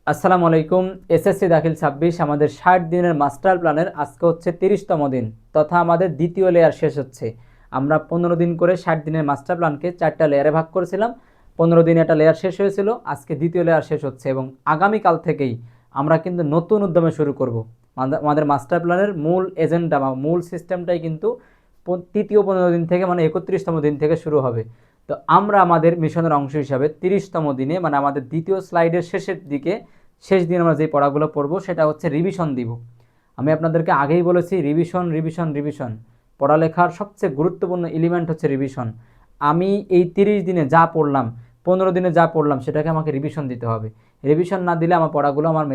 আসসালামু আলাইকুম। এসএসসি দাখিল 26 আমাদের 60 দিনের মাস্টার প্ল্যানের আজকে হচ্ছে 30তম দিন তথা আমাদের দ্বিতীয় লেয়ার শেষ হচ্ছে। আমরা 15 দিন করে 60 দিনের মাস্টার প্ল্যানকে 4টা লেয়ারে ভাগ করেছিলাম। 15 দিনে একটা লেয়ার শেষ হয়েছিল, আজকে দ্বিতীয় লেয়ার শেষ হচ্ছে এবং আগামীকাল থেকেই আমরা কিন্তু নতুন উদ্যমে শুরু করব। আমাদের মাস্টার প্ল্যানের মূল এজেন্ডা বা মূল সিস্টেমটাই কিন্তু তৃতীয় 15 দিন থেকে মানে 31তম দিন থেকে শুরু হবে। তো আমরা আমাদের মিশনের অংশ হিসাবে 30তম দিনে মানে আমাদের দ্বিতীয় স্লাইডের শেষের দিকে শেষ দিন আমরা যে পড়াগুলো পড়বো সেটা হচ্ছে রিভিশন দিব। আমি আপনাদেরকে আগেই বলেছি রিভিশন রিভিশন রিভিশন, পড়ালেখার সবচেয়ে গুরুত্বপূর্ণ এলিমেন্ট হচ্ছে রিভিশন। আমি এই 30 দিনে যা পড়লাম, 15 দিনে যা পড়লাম সেটাকে আমাকে রিভিশন দিতে হবে। রিভিশন না দিলে আমার পড়াগুলো আমার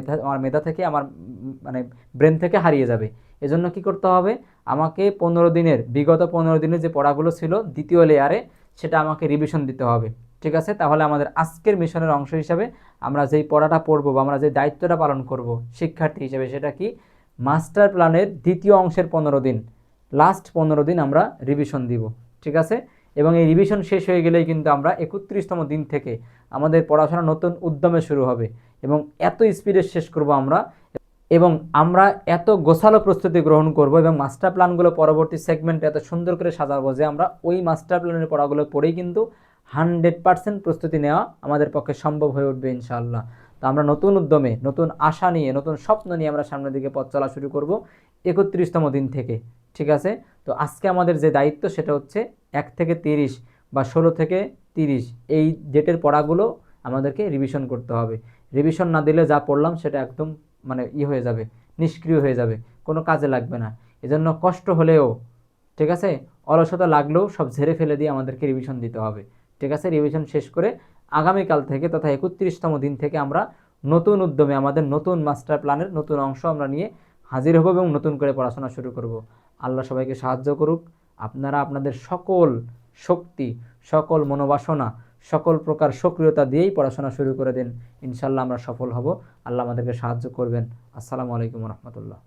মেধা থেকে আমার মানে ব্রেন থেকে হারিয়ে যাবে। এজন্য কি করতে হবে, আমাকে 15 দিনের বিগত 15 দিনের যে পড়াগুলো ছিল দ্বিতীয় লেয়ারে সেটা আমাকে রিভিশন দিতে হবে। ঠিক আছে, তাহলে আমাদের আজকের মিশনের অংশ হিসাবে আমরা যেই পড়াটা পড়বো বা আমরা যে দায়িত্বটা পালন করব শিক্ষার্থী হিসেবে সেটা কি, মাস্টার প্ল্যানের দ্বিতীয় অংশের 15 দিন, লাস্ট 15 দিন আমরা রিভিশন দিব। ঠিক আছে, এবং এই রিভিশন শেষ হয়ে গেলেই কিন্তু আমরা 31তম দিন থেকে আমাদের পড়াশোনা নতুন উদ্যমে শুরু হবে এবং এত স্পিডে শেষ করব আমরা, এবং আমরা এত গোছালো প্রস্তুতি গ্রহণ করব এবং মাস্টার প্ল্যানগুলো পরবর্তী সেগমেন্টে এত সুন্দর করে সাজাবো যে আমরা ওই মাস্টার প্ল্যানের পড়াগুলো পড়েই কিন্তু 100% প্রস্তুতি নেওয়া আমাদের পক্ষে সম্ভব হয়ে উঠবে ইনশাআল্লাহ। তো আমরা নতুন উদ্যমে, নতুন আশা নিয়ে, নতুন স্বপ্ন নিয়ে আমরা সামনের দিকে পথ চলা শুরু করব 31তম দিন থেকে। ঠিক আছে, তো আজকে আমাদের যে দায়িত্ব সেটা হচ্ছে 1 থেকে 30 বা 16 থেকে 30 এই ডেটের পড়াগুলো আমাদেরকে রিভিশন করতে হবে। রিভিশন না দিলে যা পড়লাম সেটা একদম মানে হয়ে যাবে, নিষ্ক্রিয় হয়ে যাবে, কোনো কাজে লাগবে না। এজন্য কষ্ট হলেও, ঠিক আছে, অলসতা লাগলেও সব ঝেড়ে ফেলে দিয়ে আমাদেরকে রিভিশন দিতে হবে। ঠিক আছে, রিভিশন শেষ করে আগামীকাল থেকে তথা 31তম দিন থেকে আমরা নতুন উদ্যমে আমাদের নতুন মাস্টার প্ল্যানের নতুন অংশ আমরা নিয়ে হাজির হব এবং নতুন করে পড়াশোনা শুরু করব। আল্লাহ সবাইকে সাহায্য করুক। আপনারা আপনাদের সকল শক্তি, সকল মনোবাসনা, সকল প্রকার সক্রিয়তা দিয়েই পড়াশোনা শুরু করে দিন। ইনশাল্লাহ আমরা সফল হব। আল্লাহ আমাদেরকে সাহায্য করবেন। আসসালামু আলাইকুম রহমতুল্লাহ।